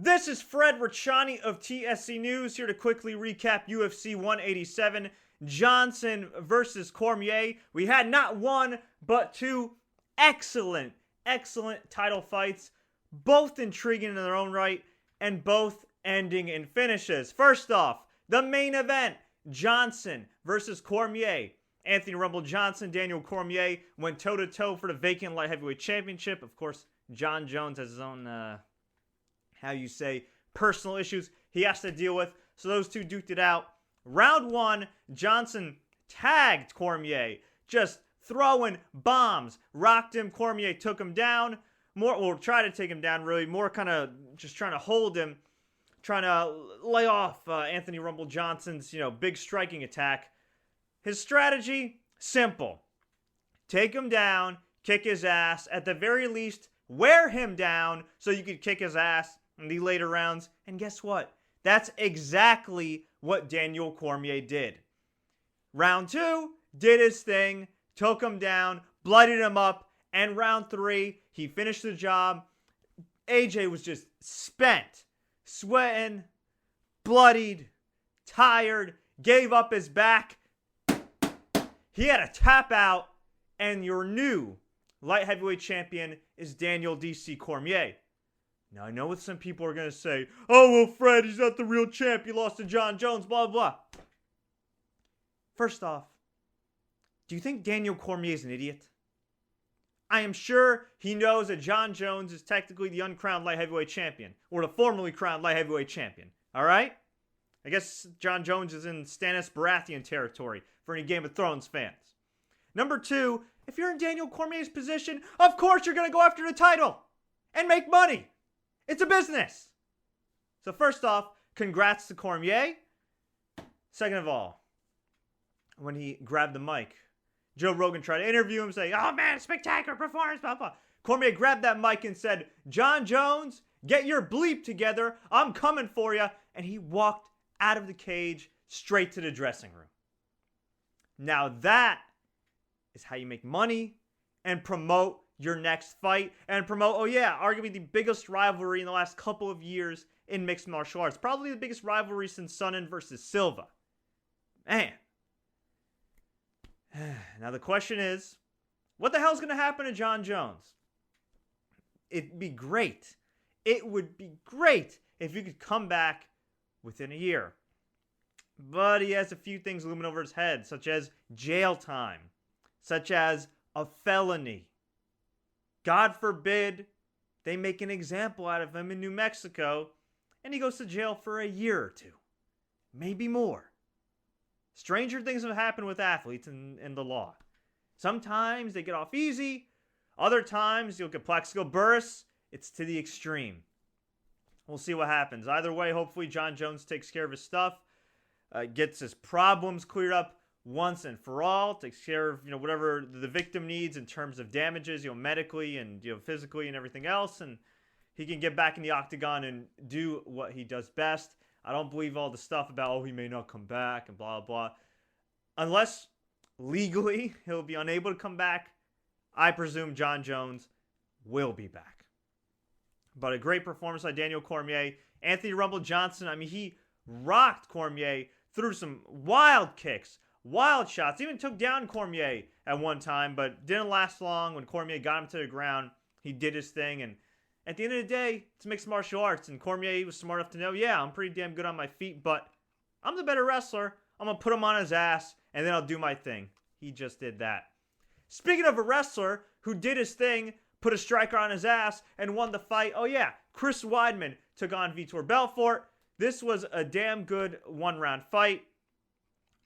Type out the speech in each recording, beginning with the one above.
This is Fred Ricciani of TSC News here to quickly recap UFC 187, Johnson versus Cormier. We had not one, but two excellent title fights, both intriguing in their own right, and both ending in finishes. First off, the main event, Johnson versus Cormier. Anthony Rumble Johnson, Daniel Cormier went toe-to-toe for the vacant light heavyweight championship. Of course, John Jones has his own, personal issues he has to deal with. So those two duked it out. Round one, Johnson tagged Cormier, just throwing bombs, rocked him. Cormier took him down. Tried to take him down, really. More kind of just trying to hold him, trying to lay off Anthony Rumble Johnson's, big striking attack. His strategy, simple. Take him down, kick his ass. At the very least, wear him down so you could kick his ass in the later rounds. And guess what? That's exactly what Daniel Cormier did. Round two, did his thing, took him down, bloodied him up, and round three, he finished the job. AJ was just spent, sweating, bloodied, tired, gave up his back. He had a tap out, and your new light heavyweight champion is Daniel DC Cormier. Now, I know what some people are going to say. Oh, well, Fred, he's not the real champ. He lost to John Jones, blah, blah. First off, do you think Daniel Cormier is an idiot? I am sure he knows that John Jones is technically the uncrowned light heavyweight champion, or the formerly crowned light heavyweight champion. All right? I guess John Jones is in Stannis Baratheon territory for any Game of Thrones fans. Number two, if you're in Daniel Cormier's position, of course you're going to go after the title and make money. It's a business. So first off, congrats to Cormier. Second of all, when he grabbed the mic, Joe Rogan tried to interview him, say, oh man, spectacular performance, blah, blah. Cormier grabbed that mic and said, John Jones, get your bleep together. I'm coming for you. And he walked out of the cage straight to the dressing room. Now that is how you make money and promote your next fight and promote, arguably the biggest rivalry in the last couple of years in mixed martial arts. Probably the biggest rivalry since Sonnen versus Silva. Man. Now the question is, what the hell's going to happen to John Jones? It'd be great. It would be great if you could come back within a year. But he has a few things looming over his head, such as jail time, such as a felony. God forbid they make an example out of him in New Mexico and he goes to jail for a year or two. Maybe more. Stranger things have happened with athletes in the law. Sometimes they get off easy. Other times, you'll get Plaxico Burress. It's to the extreme. We'll see what happens. Either way, hopefully John Jones takes care of his stuff, gets his problems cleared up once and for all, takes care of whatever the victim needs in terms of damages, medically and physically and everything else, and he can get back in the octagon and do what he does best. I don't believe all the stuff about he may not come back and blah blah. Unless legally he'll be unable to come back, I presume John Jones will be back. But a great performance by Daniel Cormier. Anthony Rumble Johnson, he rocked Cormier, threw some wild kicks, wild shots, even took down Cormier at one time, but didn't last long. When Cormier got him to the ground, he did his thing, and at the end of the day, it's mixed martial arts, and Cormier was smart enough to know, I'm pretty damn good on my feet, but I'm the better wrestler. I'm going to put him on his ass, and then I'll do my thing. He just did that. Speaking of a wrestler who did his thing, put a striker on his ass, and won the fight, Chris Weidman took on Vitor Belfort. This was a damn good one-round fight.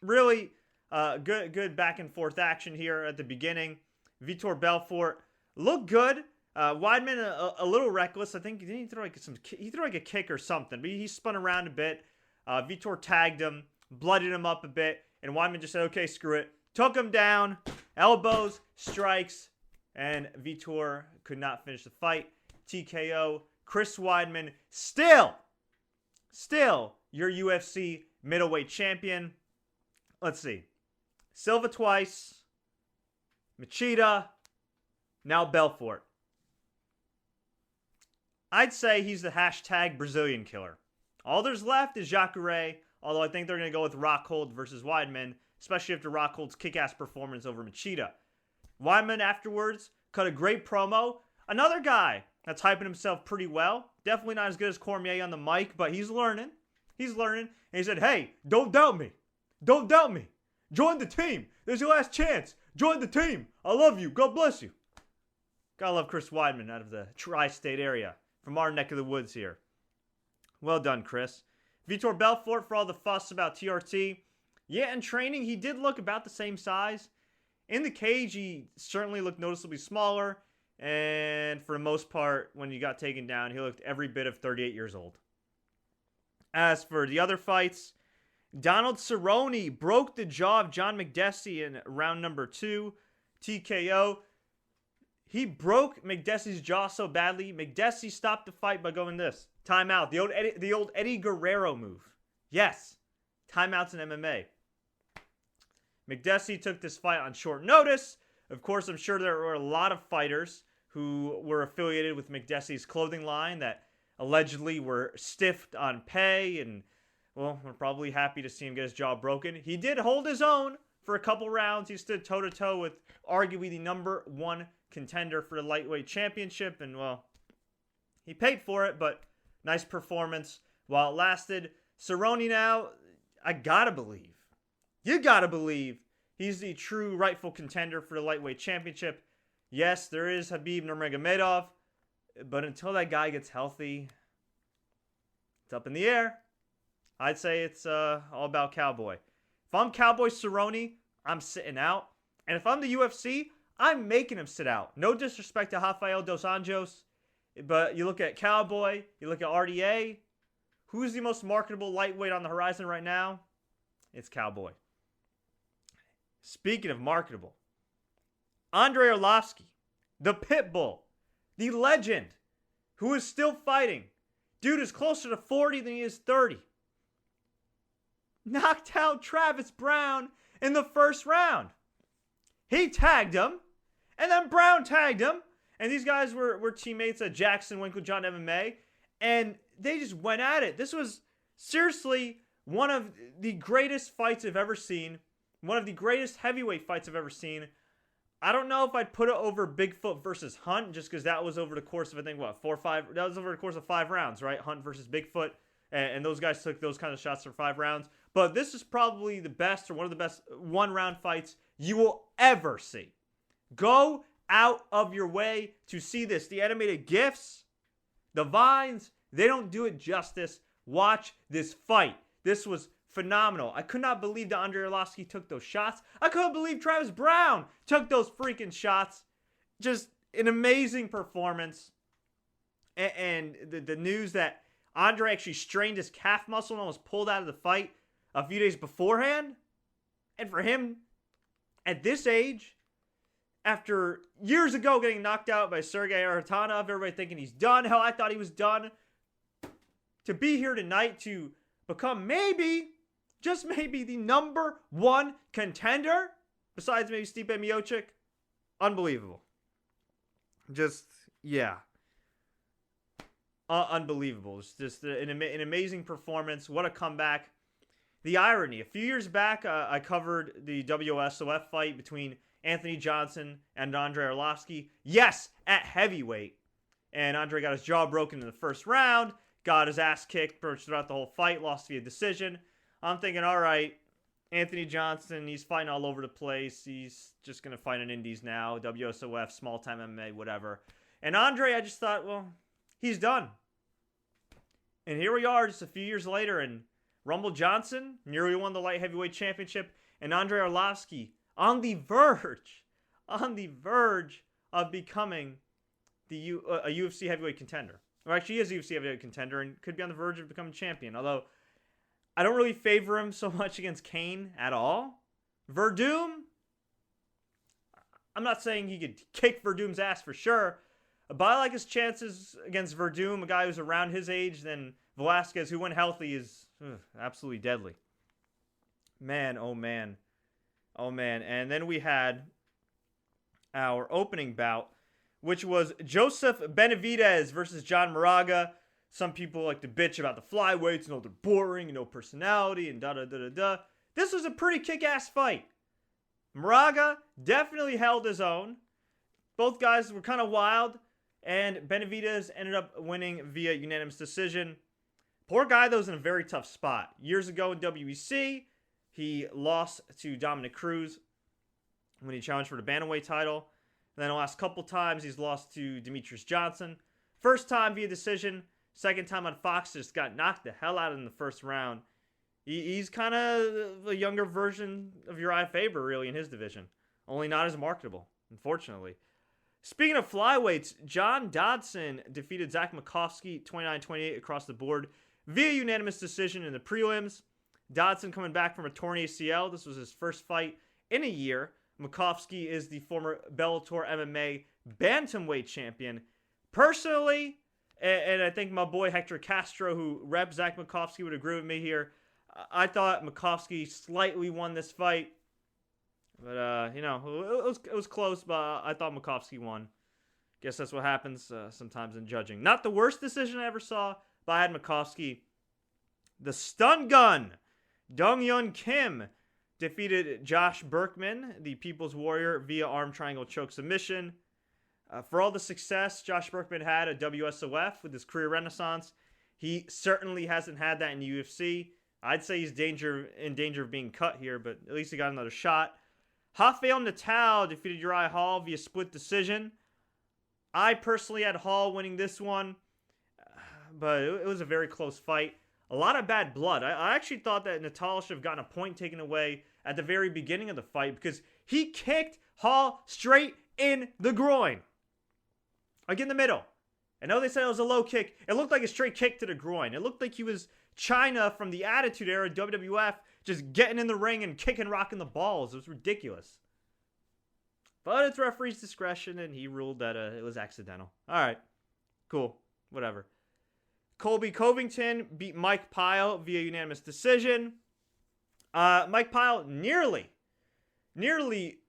Really good back-and-forth action here at the beginning. Vitor Belfort looked good. Weidman a little reckless. I think he threw like a kick or something, but he spun around a bit. Vitor tagged him, bloodied him up a bit, and Weidman just said, okay, screw it. Took him down, elbows, strikes, and Vitor could not finish the fight. TKO. Chris Weidman still your UFC middleweight champion. Let's see. Silva twice. Machida. Now Belfort. I'd say he's the hashtag Brazilian killer. All there's left is Jacare, although I think they're going to go with Rockhold versus Weidman, especially after Rockhold's kick-ass performance over Machida. Weidman afterwards cut a great promo. Another guy that's hyping himself pretty well. Definitely not as good as Cormier on the mic, but he's learning. He's learning. And he said, hey, don't doubt me. Don't doubt me. Join the team. There's your last chance. Join the team. I love you. God bless you. Gotta love Chris Weidman out of the tri-state area from our neck of the woods here. Well done, Chris. Vitor Belfort, for all the fuss about TRT. Yeah, in training, he did look about the same size. In the cage, he certainly looked noticeably smaller. And for the most part, when he got taken down, he looked every bit of 38 years old. As for the other fights, Donald Cerrone broke the jaw of John Makdessi in round number 2, TKO. He broke Makdessi's jaw so badly, Makdessi stopped the fight by going this. Timeout. The old Eddie Guerrero move. Yes. Timeouts in MMA. Makdessi took this fight on short notice. Of course, I'm sure there were a lot of fighters who were affiliated with Makdessi's clothing line that allegedly were stiffed on pay, and, well, we're probably happy to see him get his jaw broken. He did hold his own for a couple rounds. He stood toe-to-toe with arguably the number 1 contender for the lightweight championship, and, well, he paid for it, but nice performance while it lasted. Cerrone now, I gotta believe. You gotta believe he's the true rightful contender for the lightweight championship. Yes, there is Khabib Nurmagomedov, but until that guy gets healthy, it's up in the air. I'd say it's all about Cowboy. If I'm Cowboy Cerrone, I'm sitting out. And if I'm the UFC, I'm making him sit out. No disrespect to Rafael dos Anjos, but you look at Cowboy, you look at RDA. Who's the most marketable lightweight on the horizon right now? It's Cowboy. Speaking of marketable, Andrei Arlovski, the Pitbull, the legend, who is still fighting. Dude is closer to 40 than he is 30. Knocked out Travis Browne in the first round. He tagged him, and then Browne tagged him. And these guys were teammates at Jackson Winklejohn MMA, and they just went at it. This was seriously one of the greatest fights I've ever seen. One of the greatest heavyweight fights I've ever seen. I don't know if I'd put it over Bigfoot versus Hunt, just because that was over the course of, I think, that was over the course of 5 rounds, right? Hunt versus Bigfoot. And those guys took those kind of shots for 5 rounds. But this is probably the best, or one of the best 1-round fights you will ever see. Go out of your way to see this. The animated GIFs, the Vines, they don't do it justice. Watch this fight. This was phenomenal. I could not believe that Andrei Arlovski took those shots. I couldn't believe Travis Browne took those freaking shots. Just an amazing performance. And the news that Andre actually strained his calf muscle and almost pulled out of the fight a few days beforehand. And for him, at this age, after years ago getting knocked out by Sergey Aratanov, everybody thinking he's done. Hell, I thought he was done. To be here tonight to become maybe, just maybe, the number 1 contender, besides maybe Stipe Miocic, unbelievable. Just, yeah. Unbelievable. It's just an amazing performance. What a comeback. The irony, a few years back, I covered the WSOF fight between Anthony Johnson and Andrei Arlovski. Yes, at heavyweight. And Andre got his jaw broken in the first round, got his ass kicked throughout the whole fight, lost via decision. I'm thinking, all right, Anthony Johnson, he's fighting all over the place. He's just going to fight in indies now, WSOF, small-time MMA, whatever. And Andre, I just thought, well, he's done. And here we are just a few years later, and Rumble Johnson nearly won the light heavyweight championship, and Andrei Arlovski on the verge of becoming a UFC heavyweight contender. Or actually, he is a UFC heavyweight contender and could be on the verge of becoming champion. Although, I don't really favor him so much against Kane at all. Verdum, I'm not saying he could kick Verdum's ass for sure, but I like his chances against Verdum, a guy who's around his age. Then Velasquez, who when healthy is absolutely deadly. Man, oh man. Oh man. And then we had our opening bout which was Joseph Benavidez versus John Moraga. Some people like to bitch about the flyweights, they're boring, no personality, and da-da-da-da-da. This was a pretty kick-ass fight. Moraga definitely held his own. Both guys were kind of wild, and Benavidez ended up winning via unanimous decision. Poor guy, though, was in a very tough spot. Years ago in WEC, he lost to Dominic Cruz when he challenged for the bantamweight title. And then the last couple times, he's lost to Demetrius Johnson. First time via decision. Second time on Fox, just got knocked the hell out in the first round. He's kind of a younger version of Uriah Faber, really, in his division. Only not as marketable, unfortunately. Speaking of flyweights, John Dodson defeated Zach Makovsky 29-28 across the board via unanimous decision in the prelims. Dodson coming back from a torn ACL. This was his first fight in a year. Makovsky is the former Bellator MMA bantamweight champion. Personally, and I think my boy Hector Castro, who reps Zach Makovsky, would agree with me here, I thought Makovsky slightly won this fight. But, it was close, but I thought Makovsky won. Guess that's what happens sometimes in judging. Not the worst decision I ever saw, but I had Makovsky. The stun gun, Hyun Kim, defeated Josh Burkman, the People's Warrior, via arm triangle choke submission. For all the success Josh Burkman had at WSOF with his career renaissance, he certainly hasn't had that in the UFC. I'd say he's in danger of being cut here, but at least he got another shot. Rafael Natal defeated Uriah Hall via split decision. I personally had Hall winning this one, but it was a very close fight. A lot of bad blood. I actually thought that Natal should have gotten a point taken away at the very beginning of the fight because he kicked Hall straight in the groin. Like in the middle. I know they said it was a low kick. It looked like a straight kick to the groin. It looked like he was China from the Attitude Era, WWF, just getting in the ring and kicking, rocking the balls. It was ridiculous. But it's referee's discretion, and he ruled that it was accidental. All right. Cool. Whatever. Colby Covington beat Mike Pyle via unanimous decision. Mike Pyle nearly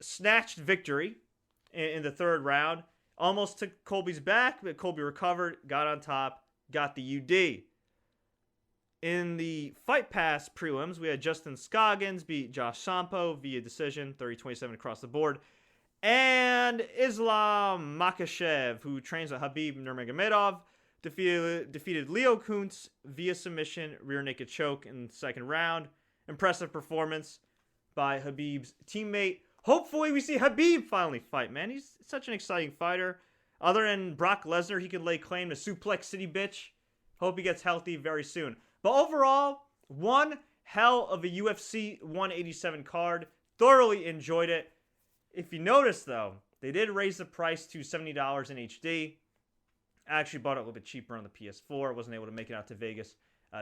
snatched victory in the third round. Almost took Colby's back, but Colby recovered, got on top, got the UD. In the Fight Pass prelims, we had Justin Scoggins beat Josh Sampo via decision, 30-27 across the board. And Islam Makhachev, who trains with Khabib Nurmagomedov, defeated Leo Kuntz via submission, rear naked choke in the second round. Impressive performance by Khabib's teammate. Hopefully we see Khabib finally fight, man. He's such an exciting fighter. Other than Brock Lesnar, he can lay claim to Suplex City, bitch. Hope he gets healthy very soon. But overall, one hell of a UFC 187 card. Thoroughly enjoyed it. If you notice, though, they did raise the price to $70 in HD. I actually bought it a little bit cheaper on the PS4. I wasn't able to make it out to Vegas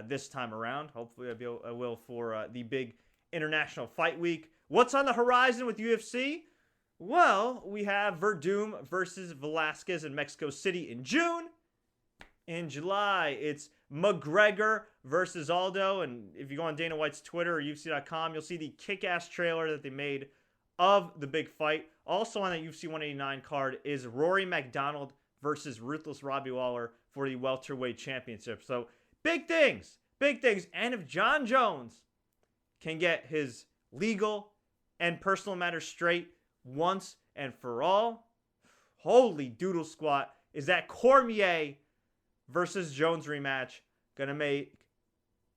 this time around. Hopefully I will for the big International Fight Week. What's on the horizon with UFC? Well, we have Verdum versus Velasquez in Mexico City in June. In July, it's McGregor versus Aldo. And if you go on Dana White's Twitter or UFC.com, you'll see the kick-ass trailer that they made of the big fight. Also on that UFC 189 card is Rory McDonald versus Ruthless Robbie Lawler for the welterweight championship. So big things, big things. And if John Jones can get his legal and personal matters straight once and for all, holy doodle squat, is that Cormier versus Jones rematch gonna make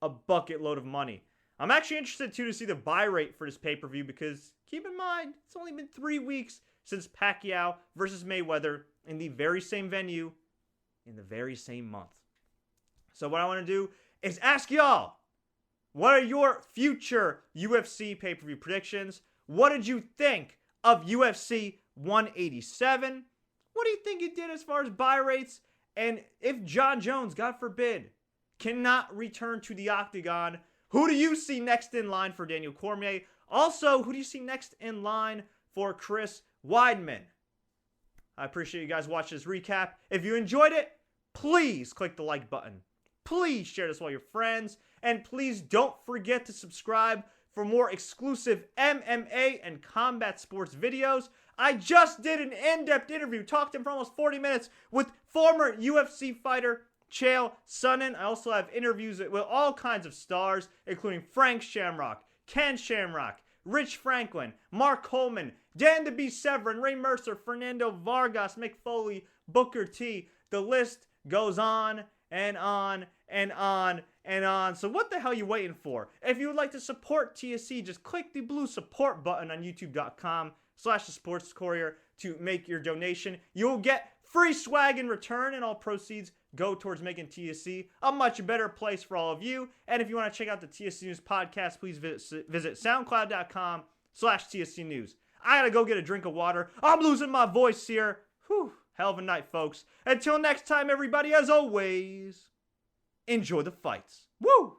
a bucket load of money. I'm actually interested too to see the buy rate for this pay-per-view because keep in mind, it's only been 3 weeks since Pacquiao versus Mayweather in the very same venue in the very same month. So what I want to do is ask y'all, what are your future UFC pay-per-view predictions? What did you think of UFC 187? What do you think it did as far as buy rates? And if John Jones, God forbid, cannot return to the octagon, who do you see next in line for Daniel Cormier? Also, who do you see next in line for Chris Weidman? I appreciate you guys watching this recap. If you enjoyed it, please click the like button. Please share this with all your friends. And please don't forget to subscribe for more exclusive MMA and combat sports videos. I just did an in-depth interview, talked to him for almost 40 minutes with former UFC fighter Chael Sonnen. I also have interviews with all kinds of stars, including Frank Shamrock, Ken Shamrock, Rich Franklin, Mark Coleman, Dan DeBee Severin, Ray Mercer, Fernando Vargas, Mick Foley, Booker T. The list goes on and on and on and on. So what the hell are you waiting for? If you would like to support TSC, just click the blue support button on youtube.com/The Sports Courier to make your donation. You'll get free swag in return, and all proceeds go towards making TSC a much better place for all of you. And if you want to check out the TSC News podcast, please visit soundcloud.com/TSC News. I gotta go get a drink of water. I'm losing my voice here. Whew, hell of a night, folks. Until next time, everybody, as always, enjoy the fights. Woo!